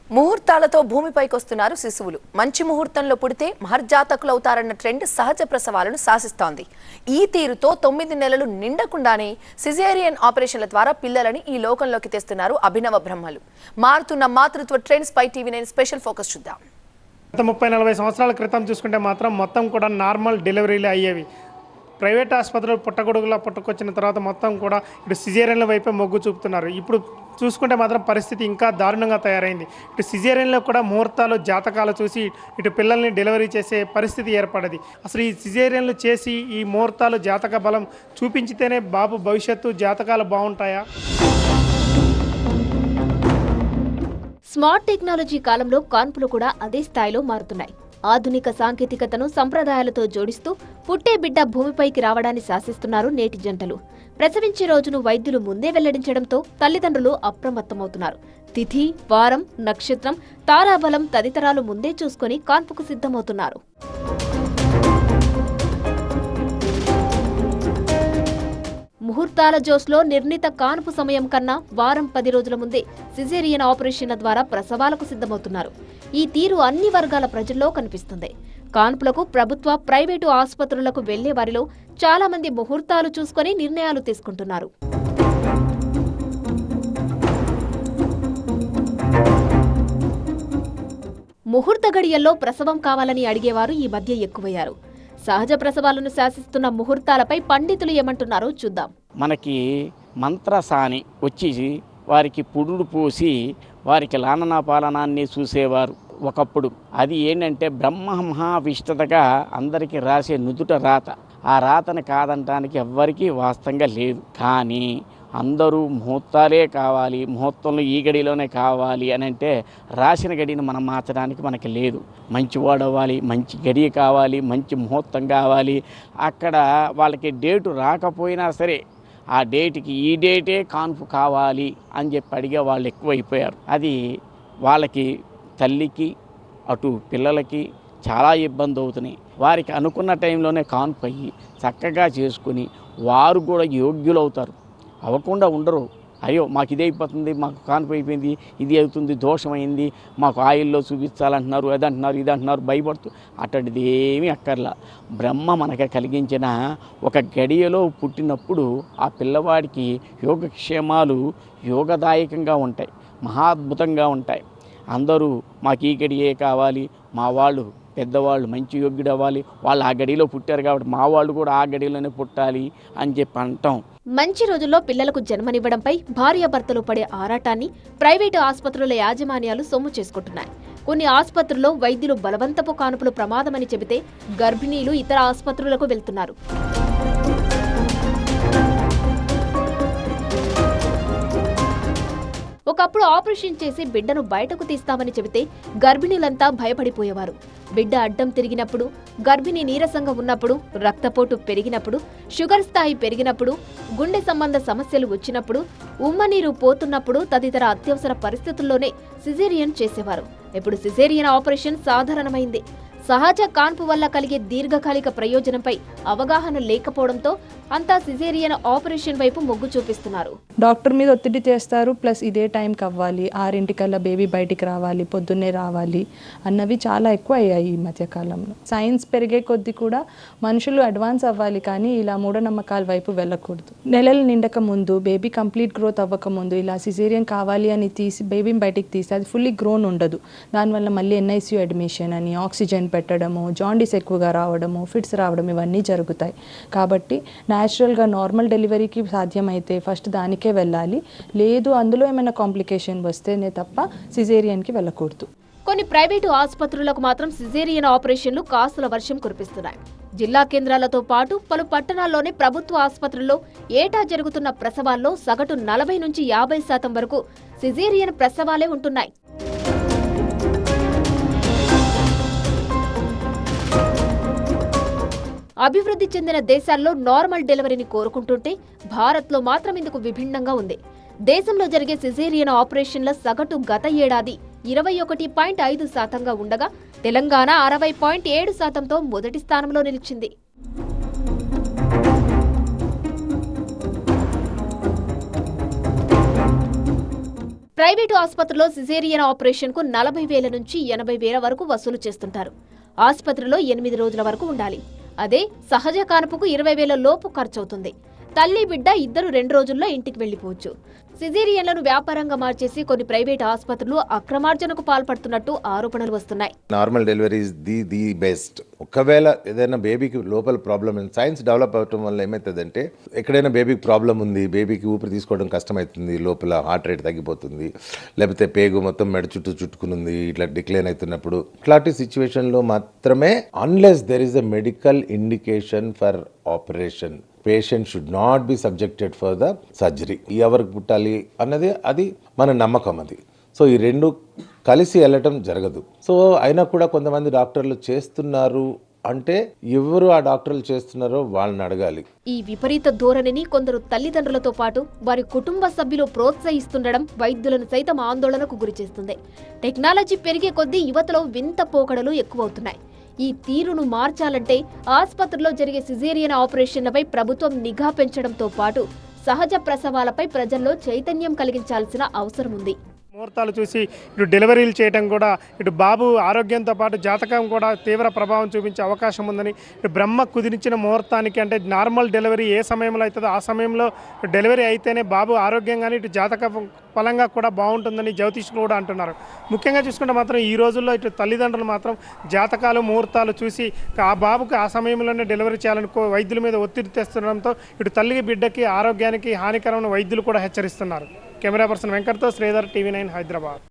ముహూర్తాలతో భూమిపైకొస్తున్నారు శిశువులు. మంచి ముహూర్తంలో పుడితే మహర్జాతకులవుతారన్న ట్రెండ్ సహజ ప్రసవాలను శాసిస్తోంది. ఈ తీరుతో 9 నెలలు నిండకుండానే సిజేరియన్ ఆపరేషన్ల ద్వారా పిల్లలని ఈ లోకంలోకి తెస్తున్నారు అభినవ బ్రహ్మలు. మారుతున్న మాతృత్వ ట్రెండ్స్ పై టీవీ9 స్పెషల్ ఫోకస్ చూద్దాం. గత 30-40 సంవత్సరాల క్రితం చూసుకుంటే మాత్రం మొత్తం కూడా నార్మల్ డెలివరీలే అయ్యేవి. ప్రైవేట్ ఆసుపత్రులు పుట్టగొడుగులా పుట్టుకొచ్చిన తర్వాత మొత్తం కూడా ఇటు సిజేరియన్ల వైపే మొగ్గు చూపుతున్నారు. ఇప్పుడు చూసుకుంటే మాత్రం పరిస్థితి ఇంకా దారుణంగా తయారైంది. ఇటు సిజేరియన్లో కూడా ముహూర్తాలు జాతకాలు చూసి ఇటు పిల్లల్ని డెలివరీ చేసే పరిస్థితి ఏర్పడది. అసలు ఈ సిజేరియన్లు చేసి ఈ ముహూర్తాలు జాతక బలం చూపించితేనే బాబు భవిష్యత్తు జాతకాలు బాగుంటాయా? స్మార్ట్ టెక్నాలజీ కాలంలో కాన్పులు కూడా అదే స్థాయిలో మారుతున్నాయి. ఆధునిక సాంకేతికతను సంప్రదాయాలతో జోడిస్తూ పుట్టే బిడ్డ భూమిపైకి రావడాన్ని శాసిస్తున్నారు నేటి జంటలు. ప్రసవించే రోజును వైద్యులు ముందే వెల్లడించడంతో తల్లిదండ్రులు అప్రమత్తమవుతున్నారు. తిథి, వారం, నక్షత్రం, తారాబలం తదితరాలు ముందే చూసుకుని కాన్పుకు సిద్ధమవుతున్నారు. ముహూర్తాల జోస్లో నిర్ణీత కాన్పు సమయం కన్నా వారం 10 రోజుల ముందే సిజేరియన్ ఆపరేషన్ల ద్వారా ప్రసవాలకు సిద్ధమవుతున్నారు. ఈ తీరు అన్ని వర్గాల ప్రజల్లో కనిపిస్తుంది. కాన్పులకు ప్రభుత్వ, ప్రైవేటు ఆసుపత్రులకు వెళ్లే వారిలో చాలా మంది ముహూర్తాలు చూసుకుని నిర్ణయాలు తీసుకుంటున్నారు. ముహూర్త గడియల్లో ప్రసవం కావాలని అడిగేవారు ఈ మధ్య ఎక్కువయ్యారు. సహజ ప్రసవాలను శాసిస్తున్న ముహూర్తాలపై పండితులు ఏమంటున్నారో చూద్దాం. మనకి మంత్రసాని వచ్చి వారికి పురుడు పోసి వారికి లాలనా పాలనాన్ని చూసేవారు ఒకప్పుడు. అది ఏంటంటే బ్రహ్మ మహావిష్టతగా అందరికీ రాసే నుదుట రాత. ఆ రాతను కాదనటానికి ఎవ్వరికీ వాస్తవంగా లేదు. కానీ అందరూ ముహూర్తాలే కావాలి, ముహూర్తంలో ఈ గడిలోనే కావాలి అని అంటే రాసిన గడిని మనం మార్చడానికి మనకి లేదు. మంచి వాడవ్వాలి, మంచి గడి కావాలి, మంచి ముహూర్తం కావాలి. అక్కడ వాళ్ళకి డేటు రాకపోయినా సరే ఆ డేట్కి ఈ డేటే కాన్పు కావాలి అని చెప్పి అడిగే వాళ్ళు ఎక్కువైపోయారు. అది వాళ్ళకి, తల్లికి, అటు పిల్లలకి చాలా ఇబ్బంది అవుతున్నాయి. వారికి అనుకున్న టైంలోనే కాన్పు అయ్యి చక్కగా చేసుకుని వారు కూడా యోగ్యులవుతారు. అవ్వకుండా ఉండరు. అయ్యో మాకు ఇదే అయిపోతుంది, మాకు కాన్పు అయిపోయింది, ఇది అవుతుంది, దోషమైంది, మాకు ఆయిల్లో చూపించాలంటున్నారు, అదంటున్నారు, ఇది అంటున్నారు, భయపడుతూ అటువంటిది ఏమీ అక్కర్లా. బ్రహ్మ మనకి కలిగించిన ఒక గడియలో పుట్టినప్పుడు ఆ పిల్లవాడికి యోగక్షేమాలు యోగదాయకంగా ఉంటాయి, మహాద్భుతంగా ఉంటాయి. అందరూ మాకు ఈ గడియే కావాలి, మా వాళ్ళు పెద్దవాళ్ళు మంచి యోగ్యుడు అవ్వాలి, వాళ్ళు ఆ గడిలో పుట్టారు కాబట్టి మా వాళ్ళు కూడా ఆ గడిలోనే పుట్టాలి అని చెప్పి అంటాం. మంచి రోజుల్లో పిల్లలకు జన్మనివ్వడంపై భార్యాభర్తలు పడే ఆరాటాన్ని ప్రైవేటు ఆసుపత్రుల యాజమాన్యాలు సొమ్ము చేసుకుంటున్నాయి. కొన్ని ఆసుపత్రుల్లో వైద్యులు బలవంతపు కానుపులు ప్రమాదమని చెబితే గర్భిణీలు ఇతర ఆసుపత్రులకు వెళ్తున్నారు. ఒకప్పుడు ఆపరేషన్ చేసి బిడ్డను బయటకు తీస్తామని చెబితే గర్భిణీలంతా భయపడిపోయేవారు. బిడ్డ అడ్డం తిరిగినప్పుడు, గర్భిణీ నీరసంగా ఉన్నప్పుడు, రక్తపోటు పెరిగినప్పుడు, షుగర్ స్థాయి పెరిగినప్పుడు, గుండె సంబంధ సమస్యలు వచ్చినప్పుడు, ఉమ్మనీరు పోతున్నప్పుడు తదితర అత్యవసర పరిస్థితుల్లోనే సిజేరియన్ చేసేవారు. ఇప్పుడు సిజేరియన్ ఆపరేషన్ సాధారణమైంది. సహజ కాన్పు వల్ల కలిగే దీర్ఘకాలిక ప్రయోజనంపై అవగాహన లేకపోవడంతో అంతా సిజేరియన్ ఆపరేషన్ వైపు మొగ్గు చూపిస్తున్నారు. డాక్టర్ మీద ఒత్తిడి చేస్తారు, ప్లస్ ఇదే టైంకి అవ్వాలి, 6 బేబీ బయటికి రావాలి, పొద్దున్నే రావాలి అన్నవి చాలా ఎక్కువ అయ్యాయి ఈ మధ్యకాలంలో. సైన్స్ పెరిగే కొద్దీ కూడా మనుషులు అడ్వాన్స్ అవ్వాలి, కానీ ఇలా మూఢనమ్మకాల వైపు వెళ్ళకూడదు. నెలలు నిండక ముందు, బేబీ కంప్లీట్ గ్రోత్ అవ్వకముందు ఇలా సిజేరియన్ కావాలి అని తీసి బేబీని బయటికి తీసి అది ఫుల్లీ గ్రోన్ ఉండదు. దానివల్ల మళ్ళీ NICU అడ్మిషన్ అని, ఆక్సిజన్ పెట్టడము, జాండీస్ ఎక్కువగా రావడము, ఫిట్స్ రావడం ఇవన్నీ జరుగుతాయి. కాబట్టి న్యాచురల్గా నార్మల్ డెలివరీకి సాధ్యమైతే ఫస్ట్ దానికే వెళ్ళాలి. లేదు అందులో ఏమైనా కాంప్లికేషన్ వస్తేనే తప్ప సిజేరియన్కి వెళ్ళకూడదు. కొన్ని ప్రైవేటు ఆసుపత్రులకు మాత్రం సిజేరియన్ ఆపరేషన్లు కాసుల వర్షం కురిపిస్తున్నాయి. జిల్లా కేంద్రాలతో పాటు పలు పట్టణాల్లోని ప్రభుత్వ ఆసుపత్రుల్లో ఏటా జరుగుతున్న ప్రసవాల్లో సగటు 40 నుంచి 50% వరకు సిజేరియన్ ప్రసవాలే ఉంటున్నాయి. అభివృద్ధి చెందిన దేశాల్లో నార్మల్ డెలివరీని కోరుకుంటుంటే భారత్లో మాత్రం ఇందుకు విభిన్నంగా ఉంది. దేశంలో జరిగే సిజేరియన్ ఆపరేషన్ల సగటు గత ఏడాది 21.5% ఉండగా తెలంగాణ 60.7%తో మొదటి స్థానంలో నిలిచింది. ప్రైవేటు ఆసుపత్రిలో సిజేరియన్ ఆపరేషన్కు 40,000 నుంచి 80,000 వరకు వసూలు చేస్తుంటారు. ఆసుపత్రిలో 8 రోజుల వరకు ఉండాలి. అదే సహజ కాన్పుకు 20,000 లోపు ఖర్చవుతుంది. తల్లి బిడ్డ ఇద్దరు 2 రోజుల్లో ఇంటికి వెళ్లిపోవచ్చు. సిజేరియన్లను వ్యాపారంగా మార్చేసి కొన్ని ప్రైవేట్ ఆసుపత్రులు అక్రమార్జనకు పాల్పడుతున్నట్టు ఆరోపణలు వస్తున్నాయి. Normal delivery is the best. ఒకవేళ ఏదైనా బేబీకి లోపల ప్రాబ్లం సైన్స్ డెవలప్ అవటం వల్ల ఏమవుతుందంటే ఎక్కడైనా బేబీకి ప్రాబ్లం ఉంది, బేబీకి ఊపిరి తీసుకోవడం కష్టమవుతుంది, లోపల హార్ట్ రేట్ తగ్గిపోతుంది, లేకపోతే పేగు మొత్తం మెడ చుట్టూ చుట్టుకునుంది, ఇట్లా డిక్లైన్ అవుతున్నప్పుడు ఇట్లాంటి సిచ్యువేషన్లో మాత్రమే unless there is a medical indication for operation patient should not be subjected for the surgery. ఎవరికి పుట్టాలి అన్నది అది మన నమ్మకం. అది సో ఈ రెండు కలిసి వెళ్ళటం జరగదు. సో అయినా కూడా కొంతమంది డాక్టర్లు చేస్తున్నారు అంటే ఎవరు ఆ డాక్టర్లు చేస్తున్నారో వాళ్ళని అడగాలి. ఈ విపరీత ధోరణిని కొందరు తల్లిదండ్రులతో పాటు వారి కుటుంబ సభ్యులు ప్రోత్సహిస్తుండడం వైద్యులను సైతం ఆందోళనకు గురిచేస్తుంది. టెక్నాలజీ పెరిగే కొద్దీ యువతలో వింత పోకడలు ఎక్కువవుతున్నాయి. ఈ తీరును మార్చాలంటే ఆసుపత్రిలో జరిగే సిజేరియన్ ఆపరేషన్లపై ప్రభుత్వం నిఘా పెంచడంతో పాటు సహజ ప్రసవాలపై ప్రజల్లో చైతన్యం కలిగించాల్సిన అవసరం ఉంది. ముహూర్తాలు చూసి ఇటు డెలివరీలు చేయడం కూడా ఇటు బాబు ఆరోగ్యంతో పాటు జాతకం కూడా తీవ్ర ప్రభావం చూపించే అవకాశం ఉందని, ఇటు బ్రహ్మ కుదిరించిన ముహూర్తానికి అంటే నార్మల్ డెలివరీ ఏ సమయంలో అవుతుందో ఆ సమయంలో డెలివరీ అయితేనే బాబు ఆరోగ్యంగానే ఇటు జాతక ఫలంగా కూడా బాగుంటుందని జ్యోతిష్కులు కూడా అంటున్నారు. ముఖ్యంగా చూసుకుంటే మాత్రం ఈ రోజుల్లో ఇటు తల్లిదండ్రులు మాత్రం జాతకాలు ముహూర్తాలు చూసి ఆ బాబుకి ఆ సమయంలోనే డెలివరీ చేయాలని వైద్యుల మీద ఒత్తిడి తెస్తుండడంతో ఇటు తల్లికి బిడ్డకి ఆరోగ్యానికి హానికరమైన వైద్యులు కూడా హెచ్చరిస్తున్నారు. కెమెరా పర్సన్ వెంకట్తో శ్రీధర్, టీవీ9 హైదరాబాద్.